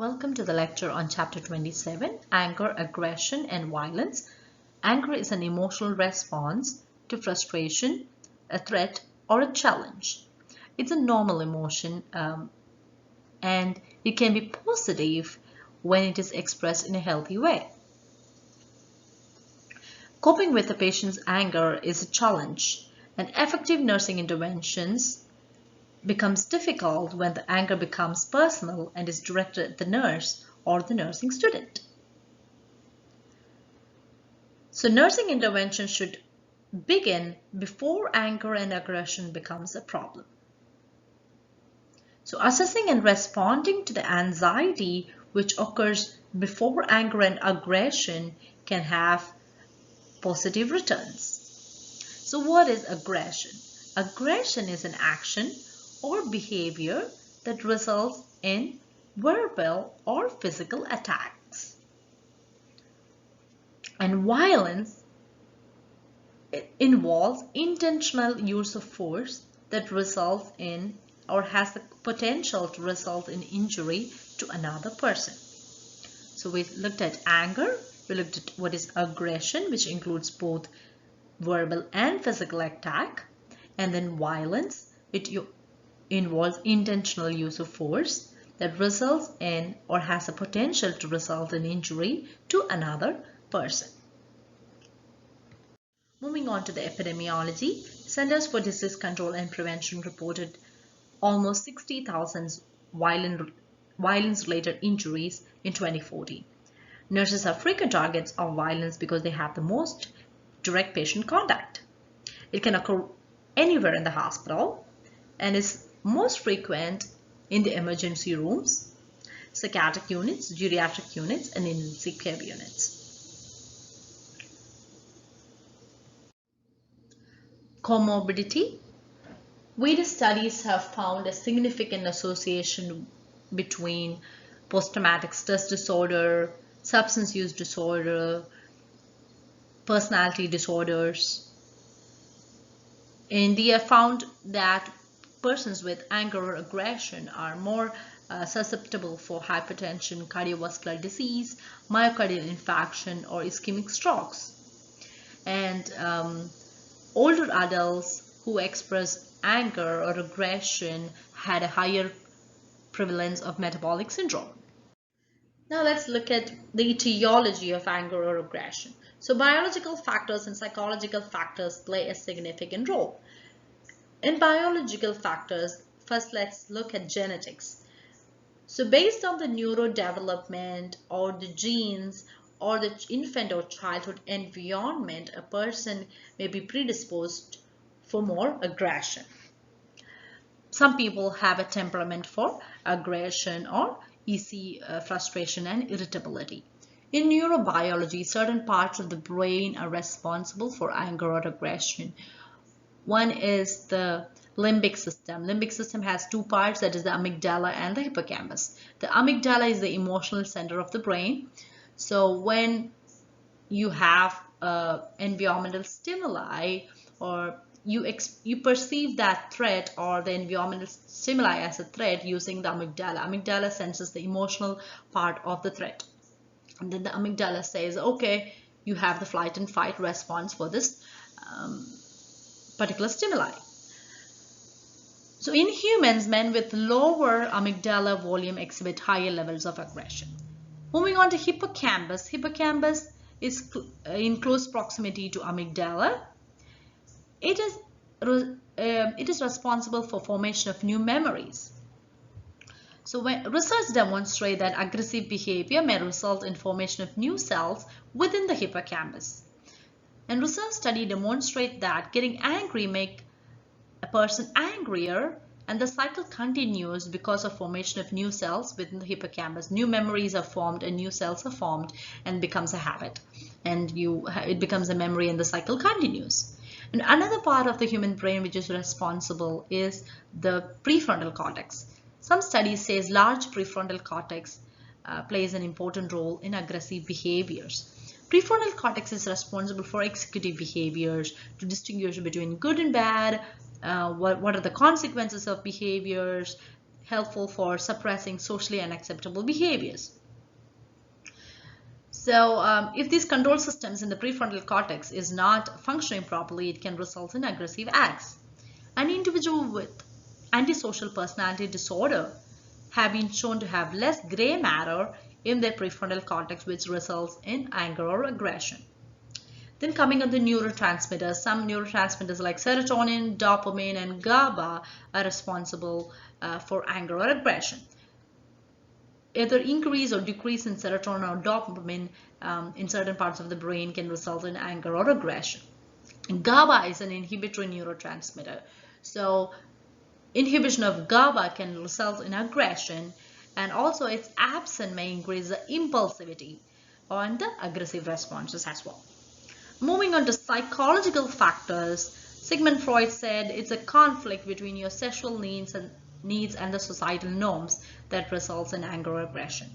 Welcome to the lecture on Chapter 27, Anger, Aggression, and Violence. Anger is an emotional response to frustration, a threat, or a challenge. It's a normal emotion and it can be positive when it is expressed in a healthy way. Coping with a patient's anger is a challenge, and effective nursing interventions becomes difficult when the anger becomes personal and is directed at the nurse or the nursing student. So nursing intervention should begin before anger and aggression becomes a problem. So assessing and responding to the anxiety which occurs before anger and aggression can have positive returns. So what is aggression? Aggression is an action or behavior that results in verbal or physical attacks. And violence involves intentional use of force that results in or has the potential to result in injury to another person. So we looked at anger, we looked at what is aggression, which includes both verbal and physical attack, and then violence, it involves intentional use of force that results in or has a potential to result in injury to another person. Moving on to the epidemiology, Centers for Disease Control and Prevention reported almost 60,000 violence-related injuries in 2014. Nurses are frequent targets of violence because they have the most direct patient contact. It can occur anywhere in the hospital and is most frequent in the emergency rooms, psychiatric units, geriatric units, and intensive care units. Comorbidity. Various studies have found a significant association between post-traumatic stress disorder, substance use disorder, personality disorders. And they have found that persons with anger or aggression are more susceptible for hypertension, cardiovascular disease, myocardial infarction, or ischemic strokes. And older adults who express anger or aggression had a higher prevalence of metabolic syndrome. Now let's look at the etiology of anger or aggression. So biological factors and psychological factors play a significant role. In biological factors, first let's look at genetics. So based on the neurodevelopment or the genes or the infant or childhood environment, a person may be predisposed for more aggression. Some people have a temperament for aggression or easy frustration and irritability. In neurobiology, certain parts of the brain are responsible for anger or aggression. One is the limbic system. Limbic system has two parts, that is the amygdala and the hippocampus. The amygdala is the emotional center of the brain. So when you have environmental stimuli or you perceive that threat or the environmental stimuli as a threat using the amygdala. Amygdala senses the emotional part of the threat. And then the amygdala says, okay, you have the flight and fight response for this particular stimuli. So in humans, men with lower amygdala volume exhibit higher levels of aggression. Moving on to hippocampus. Hippocampus is in close proximity to amygdala. It is responsible for formation of new memories. So when research demonstrates that aggressive behavior may result in formation of new cells within the hippocampus. And research study demonstrate that getting angry makes a person angrier, and the cycle continues because of formation of new cells within the hippocampus. New memories are formed and new cells are formed and becomes a habit. And it becomes a memory and the cycle continues. And another part of the human brain which is responsible is the prefrontal cortex. Some studies say large prefrontal cortex plays an important role in aggressive behaviors. Prefrontal cortex is responsible for executive behaviors, to distinguish between good and bad, what are the consequences of behaviors, helpful for suppressing socially unacceptable behaviors. So if these control systems in the prefrontal cortex is not functioning properly, it can result in aggressive acts. An individual with antisocial personality disorder have been shown to have less gray matter in their prefrontal cortex, which results in anger or aggression. Then coming on the neurotransmitters, some neurotransmitters like serotonin, dopamine, and GABA are responsible for anger or aggression. Either increase or decrease in serotonin or dopamine in certain parts of the brain can result in anger or aggression. And GABA is an inhibitory neurotransmitter. So inhibition of GABA can result in aggression, and also its absence may increase the impulsivity and the aggressive responses as well. Moving on to psychological factors, Sigmund Freud said it's a conflict between your sexual needs and the societal norms that results in anger or aggression.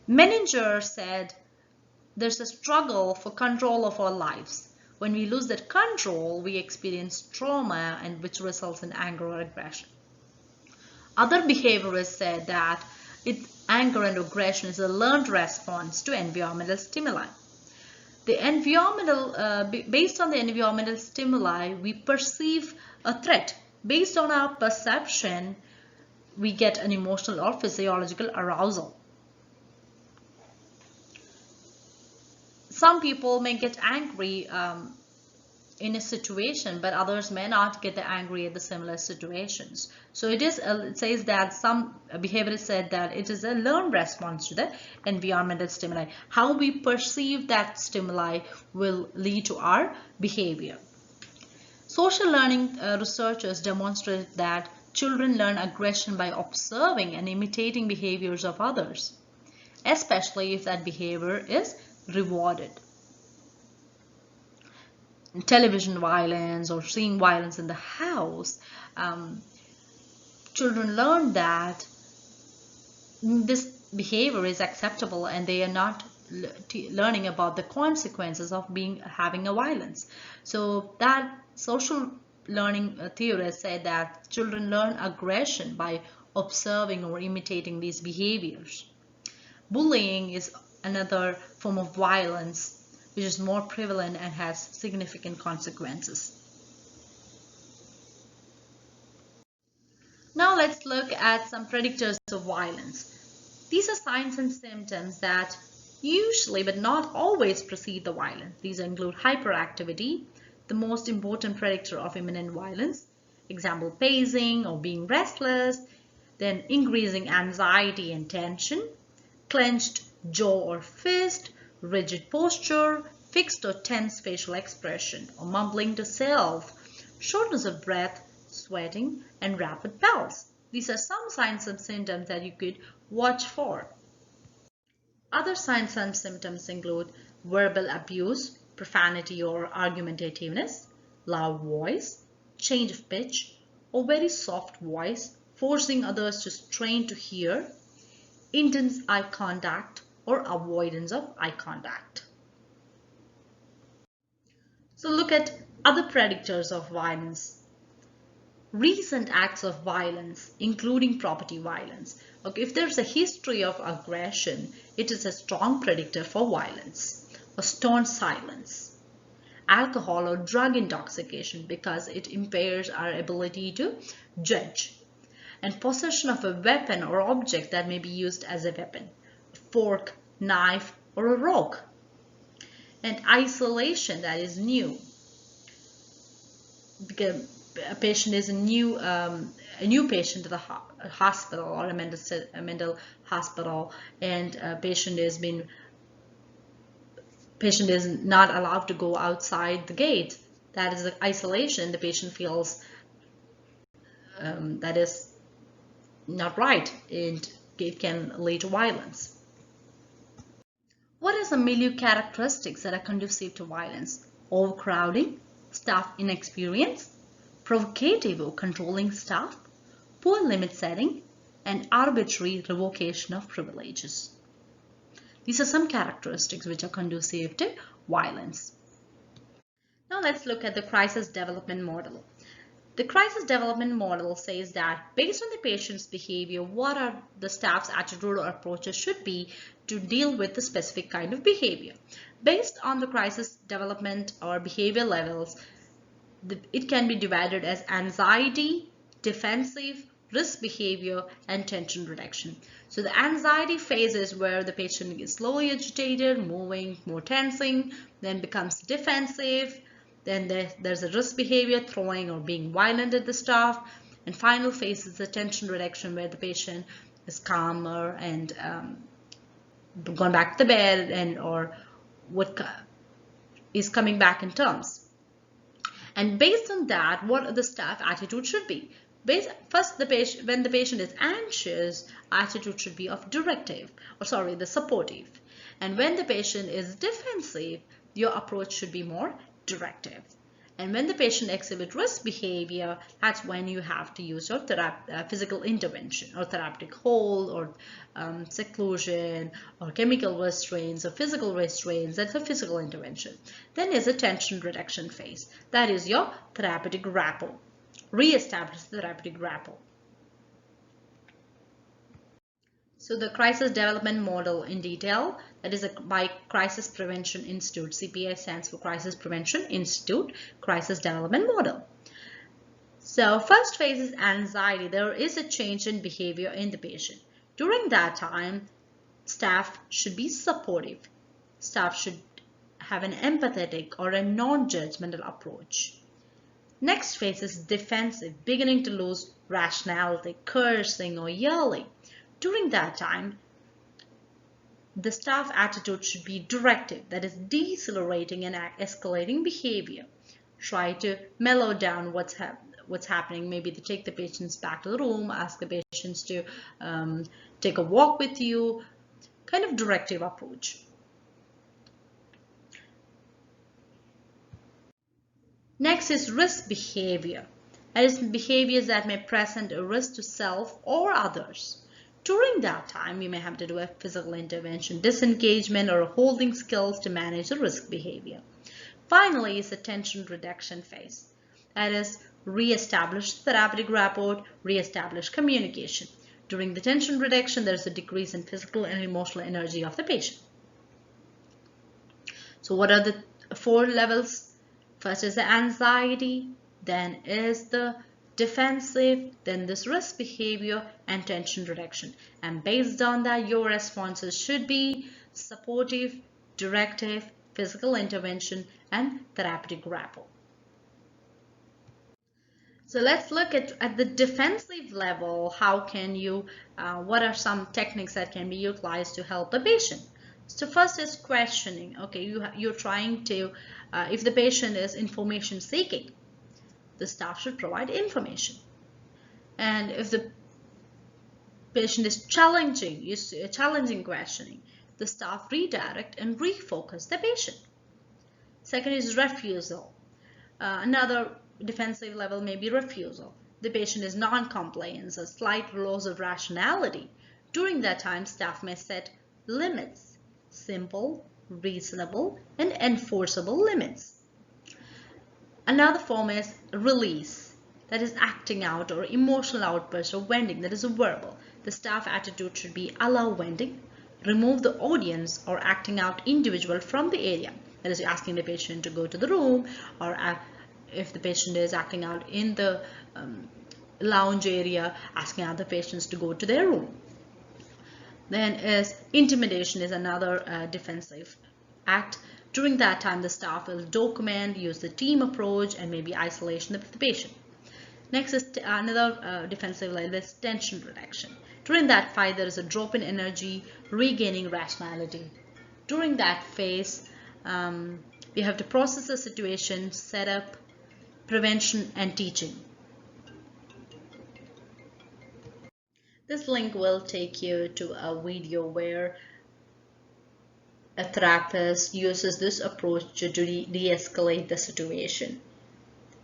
Menninger said there's a struggle for control of our lives. When we lose that control, we experience trauma, and which results in anger or aggression. Other behaviorists said that anger and aggression is a learned response to environmental stimuli. Based on the environmental stimuli, we perceive a threat. Based on our perception, we get an emotional or physiological arousal. Some people may get angry in a situation, but others may not get angry at the similar situations. So it says that some behaviorists said that it is a learned response to the environmental stimuli. How we perceive that stimuli will lead to our behavior. Social learning researchers demonstrate that children learn aggression by observing and imitating behaviors of others, especially if that behavior is rewarded. Television violence or seeing violence in the house, children learn that this behavior is acceptable, and they are not learning about the consequences of having a violence. So that social learning theorists say that children learn aggression by observing or imitating these behaviors. Bullying is another form of violence which is more prevalent and has significant consequences. Now let's look at some predictors of violence. These are signs and symptoms that usually but not always precede the violence. These include hyperactivity, the most important predictor of imminent violence, example pacing or being restless, then increasing anxiety and tension, clenched jaw or fist, rigid posture, fixed or tense facial expression, or mumbling to self, shortness of breath, sweating, and rapid pulse. These are some signs and symptoms that you could watch for. Other signs and symptoms include verbal abuse, profanity or argumentativeness, loud voice, change of pitch, or very soft voice, forcing others to strain to hear, intense eye contact, or avoidance of eye contact. So look at other predictors of violence. Recent acts of violence, including property violence. Okay, if there's a history of aggression, it is a strong predictor for violence. Or stone silence. Alcohol or drug intoxication, because it impairs our ability to judge. And possession of a weapon or object that may be used as a weapon. A fork, knife, or a rock. And isolation that is new. Because a patient is a new patient to the hospital or a mental hospital, and a patient is not allowed to go outside the gate. That is the isolation. The patient feels that is not right, and it can lead to violence. What are some milieu characteristics that are conducive to violence? Overcrowding, staff inexperience, provocative or controlling staff, poor limit setting, and arbitrary revocation of privileges. These are some characteristics which are conducive to violence. Now let's look at the crisis development model. The crisis development model says that based on the patient's behavior, what are the staff's attitude or approaches should be to deal with the specific kind of behavior. Based on the crisis development or behavior levels, it can be divided as anxiety, defensive, risk behavior, and tension reduction. So the anxiety phase is where the patient is slowly agitated, moving, more tensing, then becomes defensive. Then there's a risk behavior, throwing or being violent at the staff. And final phase is the tension reduction, where the patient is calmer and gone back to the bed and or what is coming back in terms. And based on that, what the staff attitude should be. First, when the patient is anxious, attitude should be of directive, the supportive. And when the patient is defensive, your approach should be more directive. And when the patient exhibits risk behavior, that's when you have to use your physical intervention or therapeutic hold or seclusion or chemical restraints or physical restraints. That's a physical intervention. Then is a tension reduction phase. That is your therapeutic rapport. Re-establish the therapeutic rapport. So the crisis development model in detail, that is by Crisis Prevention Institute. CPI stands for Crisis Prevention Institute Crisis Development Model. So first phase is anxiety. There is a change in behavior in the patient. During that time, staff should be supportive. Staff should have an empathetic or a non-judgmental approach. Next phase is defensive, beginning to lose rationality, cursing or yelling. During that time, the staff attitude should be directive, that is decelerating and escalating behavior. Try to mellow down what's happening. Maybe to take the patients back to the room, ask the patients to take a walk with you, kind of directive approach. Next is risk behavior. That is behaviors that may present a risk to self or others. During that time, you may have to do a physical intervention, disengagement, or holding skills to manage the risk behavior. Finally is the tension reduction phase. That is, re-establish therapeutic rapport, re-establish communication. During the tension reduction, there is a decrease in physical and emotional energy of the patient. So what are the 4 levels? First is the anxiety, then is the defensive, then this risk behavior and tension reduction. And based on that, your responses should be supportive, directive, physical intervention, and therapeutic rapport. So let's look at the defensive level. How can you, what are some techniques that can be utilized to help the patient? So first is questioning. Okay, you're trying to, if the patient is information seeking, the staff should provide information. And if the patient is challenging questioning, the staff redirect and refocus the patient. Second is refusal. Another defensive level may be refusal. The patient is non-compliance, a slight loss of rationality. During that time, staff may set limits, simple, reasonable, and enforceable limits. Another form is release, that is acting out or emotional outburst or venting, that is a verbal. The staff attitude should be allow venting, remove the audience or acting out individual from the area. That is asking the patient to go to the room, or if the patient is acting out in the lounge area, asking other patients to go to their room. Then is intimidation is another defensive act. During that time, the staff will document, use the team approach, and maybe isolation of the patient. Next is another defensive level is tension reduction. During that phase, there is a drop in energy, regaining rationality. During that phase, we have to process the situation, set up, prevention, and teaching. This link will take you to a video where a therapist uses this approach to de-escalate the situation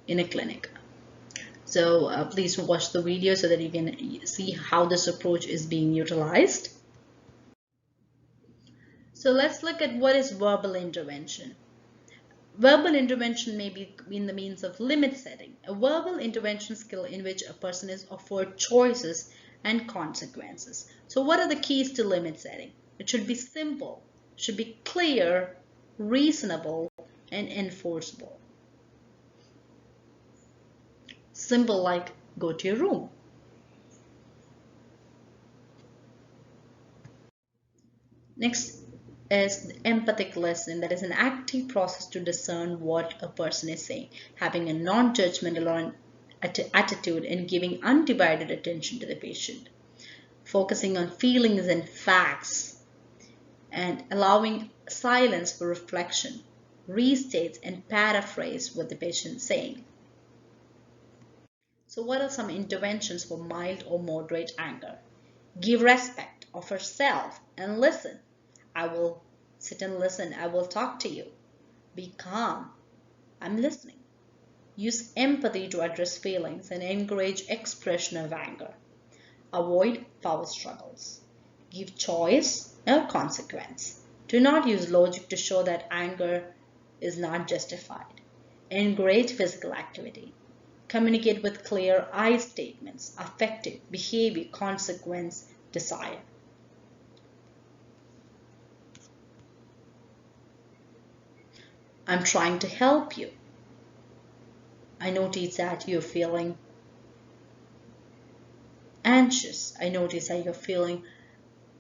in a clinic. So please watch the video so that you can see how this approach is being utilized. So let's look at what is verbal intervention. Verbal intervention may be in the means of limit setting, a verbal intervention skill in which a person is offered choices and consequences. So what are the keys to limit setting? It should be simple, should be clear, reasonable, and enforceable. Simple like go to your room. Next is the empathic listening, that is an active process to discern what a person is saying, having a non-judgmental attitude and giving undivided attention to the patient, focusing on feelings and facts, and allowing silence for reflection, restates and paraphrase what the patient is saying. So what are some interventions for mild or moderate anger? Give respect, offer self, and listen. I will sit and listen. I will talk to you. Be calm. I'm listening. Use empathy to address feelings and encourage expression of anger. Avoid power struggles. Give choice or consequence. Do not use logic to show that anger is not justified. Encourage physical activity. Communicate with clear I statements, affective, behavior, consequence, desire. I'm trying to help you. I notice that you're feeling anxious. I notice that you're feeling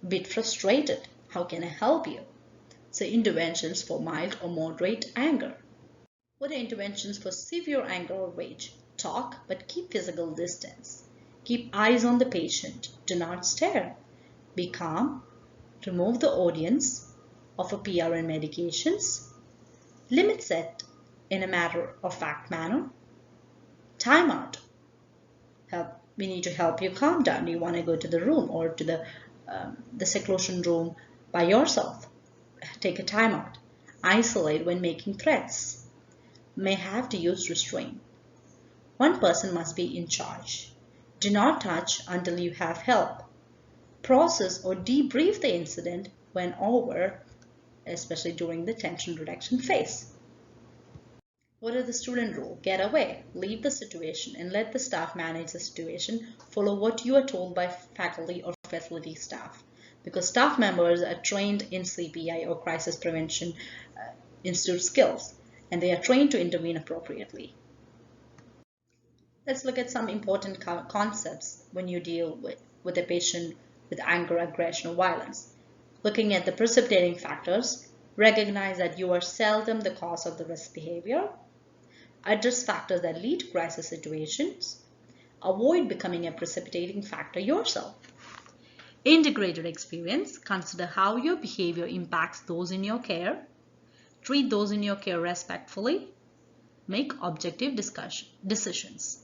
a bit frustrated. How can I help you? So interventions for mild or moderate anger. What are interventions for severe anger or rage? Talk, but keep physical distance. Keep eyes on the patient. Do not stare. Be calm. Remove the audience. Offer PRN medications. Limit set in a matter-of-fact manner. Time out. We need to help you calm down. You want to go to the room or to the seclusion room by yourself. Take a time out. Isolate when making threats. May have to use restraint. One person must be in charge. Do not touch until you have help. Process or debrief the incident when over, especially during the tension reduction phase. What are the student rule? Get away, leave the situation, and let the staff manage the situation. Follow what you are told by faculty or facility staff, because staff members are trained in CPI or crisis prevention institute skills, and they are trained to intervene appropriately. Let's look at some important concepts when you deal with a patient with anger, aggression, or violence. Looking at the precipitating factors, recognize that you are seldom the cause of the risk behavior. Address factors that lead to crisis situations. Avoid becoming a precipitating factor yourself. Integrated experience. Consider how your behavior impacts those in your care. Treat those in your care respectfully. Make objective decisions.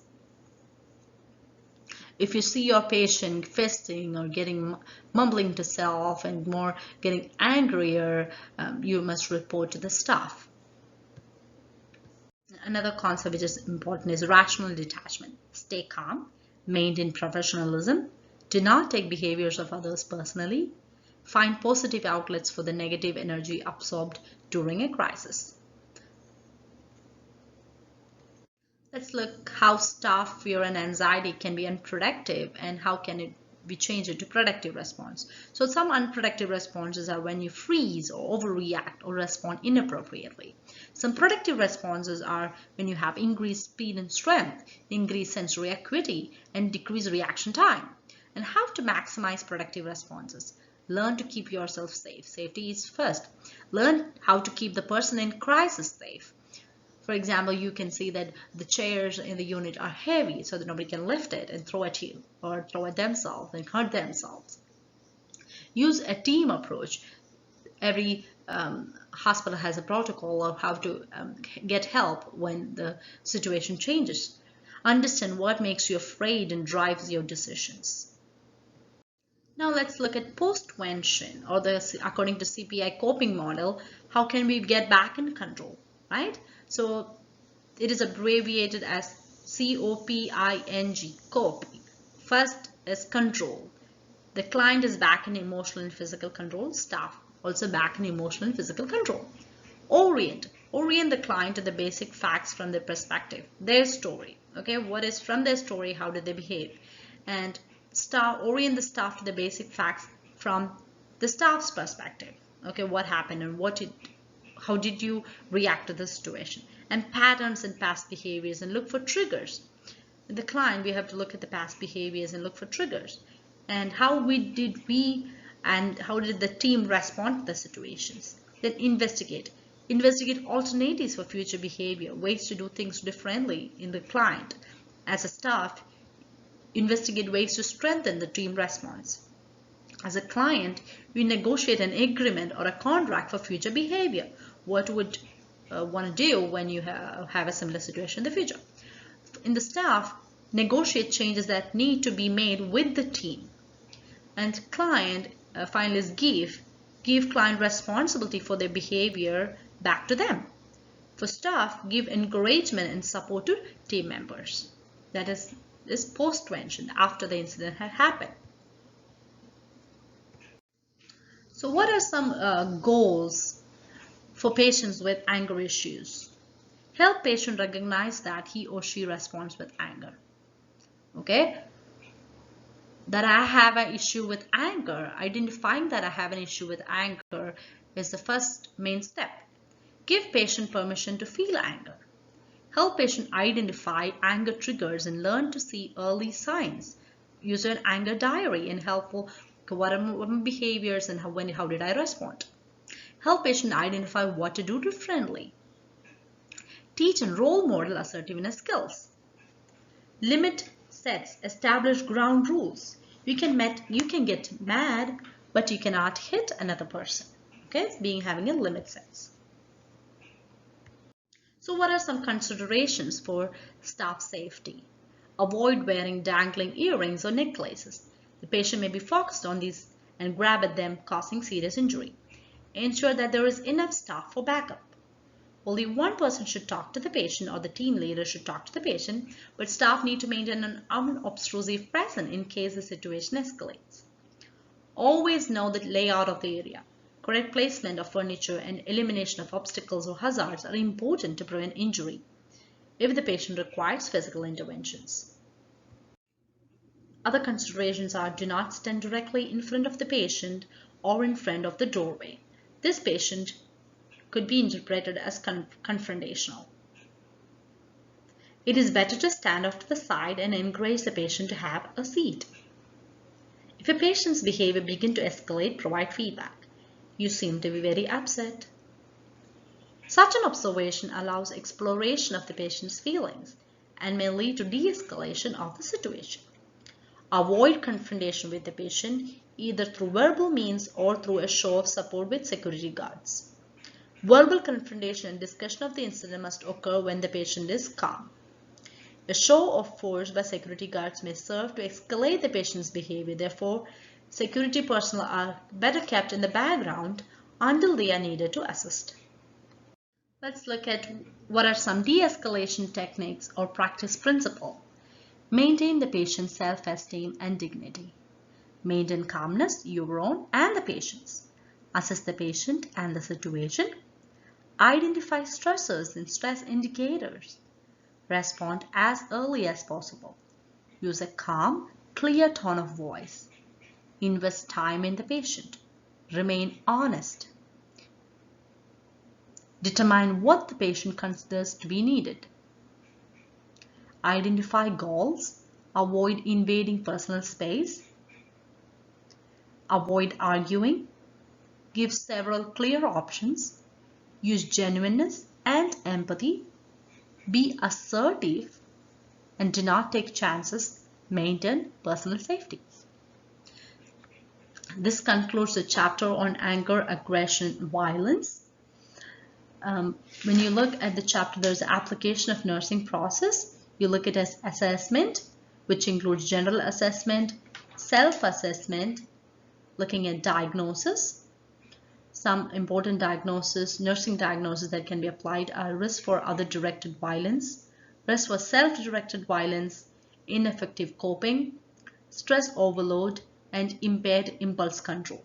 If you see your patient fisting or getting mumbling to self and more getting angrier, you must report to the staff. Another concept which is important is rational detachment. Stay calm, maintain professionalism, do not take behaviors of others personally, find positive outlets for the negative energy absorbed during a crisis. Let's look how staff fear and anxiety can be unproductive and how can it be changed to productive response. So some unproductive responses are when you freeze or overreact or respond inappropriately. Some productive responses are when you have increased speed and strength, increased sensory acuity, and decreased reaction time. And how to maximize productive responses. Learn to keep yourself safe. Safety is first. Learn how to keep the person in crisis safe. For example, you can see that the chairs in the unit are heavy so that nobody can lift it and throw at you or throw at themselves and hurt themselves. Use a team approach. Every hospital has a protocol of how to get help when the situation changes. Understand what makes you afraid and drives your decisions. Now let's look at postvention, or according to CPI coping model, how can we get back in control, right? So it is abbreviated as COPING, coping. First is control. The client is back in emotional and physical control. Staff also back in emotional and physical control. Orient. Orient the client to the basic facts from their perspective, their story. Okay, what is from their story, how did they behave? And orient the staff to the basic facts from the staff's perspective. Okay, what happened and how did you react to the situation? And patterns in past behaviors, and look for triggers. With the client, we have to look at the past behaviors and look for triggers. And how did the team respond to the situations? Then investigate alternatives for future behavior, ways to do things differently in the client. As a staff, investigate ways to strengthen the team response. As a client, you negotiate an agreement or a contract for future behavior. What would want to do when you have a similar situation in the future? In the staff, negotiate changes that need to be made with the team. And client, finally, is give client responsibility for their behavior back to them. For staff, give encouragement and support to team members. That is post-vention, after the incident had happened. So what are some goals for patients with anger issues? Help patient recognize that he or she responds with anger. Okay, that I have an issue with anger. Identifying that I have an issue with anger is the first main step. Give patient permission to feel anger. Help patient identify anger triggers and learn to see early signs. Use an anger diary and helpful what are my behaviors and how did I respond. Help patient identify what to do differently. Teach and role model assertiveness skills. Limit sets, establish ground rules. You can get mad, but you cannot hit another person. Okay, it's having a limit sets. So what are some considerations for staff safety? Avoid wearing dangling earrings or necklaces. The patient may be focused on these and grab at them, causing serious injury. Ensure that there is enough staff for backup. Only one person should talk to the patient, or the team leader should talk to the patient, but staff need to maintain an unobtrusive presence in case the situation escalates. Always know the layout of the area. Correct placement of furniture and elimination of obstacles or hazards are important to prevent injury if the patient requires physical interventions. Other considerations are: do not stand directly in front of the patient or in front of the doorway. This patient could be interpreted as confrontational. It is better to stand off to the side and encourage the patient to have a seat. If a patient's behavior begins to escalate, provide feedback. You seem to be very upset. Such an observation allows exploration of the patient's feelings and may lead to de-escalation of the situation. Avoid confrontation with the patient either through verbal means or through a show of support with security guards. Verbal confrontation and discussion of the incident must occur when the patient is calm. A show of force by security guards may serve to escalate the patient's behavior. Therefore, security personnel are better kept in the background until they are needed to assist. Let's look at what are some de-escalation techniques or practice principles. Maintain the patient's self-esteem and dignity. Maintain calmness, your own and the patient's. Assess the patient and the situation. Identify stressors and stress indicators. Respond as early as possible. Use a calm, clear tone of voice. Invest time in the patient. Remain honest. Determine what the patient considers to be needed. Identify goals. Avoid invading personal space. Avoid arguing. Give several clear options. Use genuineness and empathy. Be assertive and do not take chances. Maintain personal safety. This concludes the chapter on anger, aggression, violence. When you look at the chapter, there's an application of nursing process. You look at as assessment, which includes general assessment, self-assessment, looking at diagnosis. Some important diagnosis, nursing diagnosis that can be applied are risk for other directed violence, risk for self-directed violence, ineffective coping, stress overload, and impaired impulse control.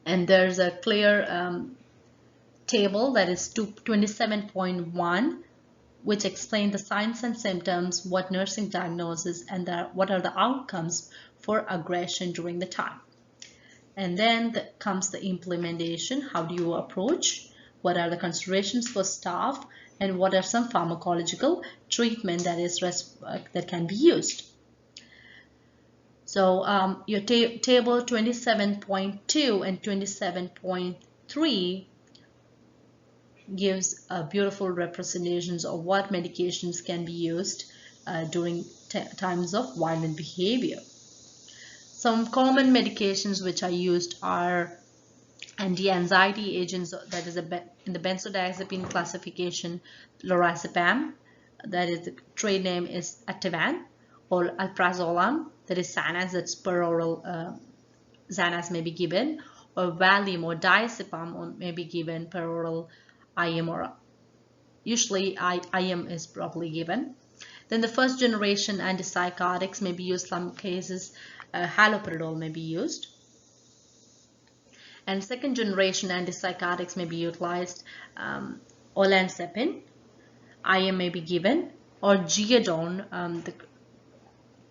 And there's a clear table, that is 27.1, which explain the signs and symptoms, what nursing diagnosis, and what are the outcomes for aggression during the time. And then comes the implementation. How do you approach? What are the considerations for staff? And what are some pharmacological treatment that can be used? So your table 27.2 and 27.3 gives beautiful representations of what medications can be used during times of violent behavior. Some common medications which are used are anti-anxiety agents, that is in the benzodiazepine classification, lorazepam, that is the trade name is Ativan, or alprazolam, that is Xanax, that's peroral Xanax may be given, or Valium or diazepam may be given peroral IM, or usually IM is probably given. Then the first generation antipsychotics may be used. Some cases haloperidol may be used. And second generation antipsychotics may be utilized. Olanzapine, IM may be given, or Geodon,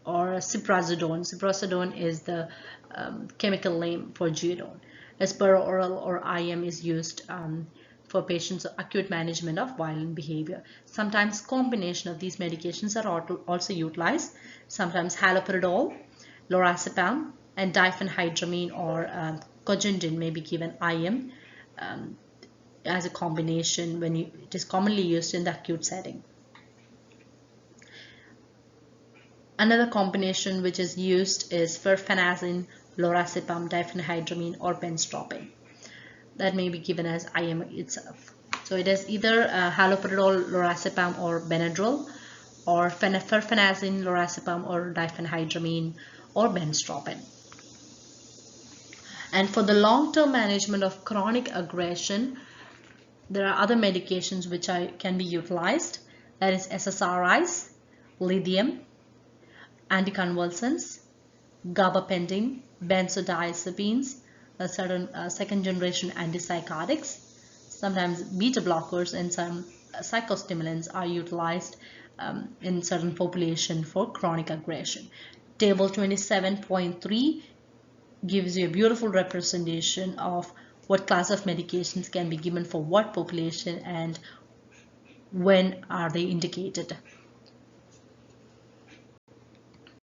or Ciprazodone. Ciprazodone is the chemical name for Geodon. As per oral or IM is used for patients' acute management of violent behavior. Sometimes combination of these medications are also utilized. Sometimes haloperidol, lorazepam, and diphenhydramine or cogentin may be given IM as a combination when it is commonly used in the acute setting. Another combination which is used is furfenazine, lorazepam, diphenhydramine, or benztropine. That may be given as IM itself. So it is either haloperidol, lorazepam, or Benadryl, or furfenazine, lorazepam, or diphenhydramine, or benztropine. And for the long-term management of chronic aggression, there are other medications which can be utilized. That is SSRIs, lithium, anticonvulsants, gabapentin, benzodiazepines, certain second generation antipsychotics. Sometimes beta blockers and some psychostimulants are utilized in certain population for chronic aggression. Table 27.3 gives you a beautiful representation of what class of medications can be given for what population and when are they indicated.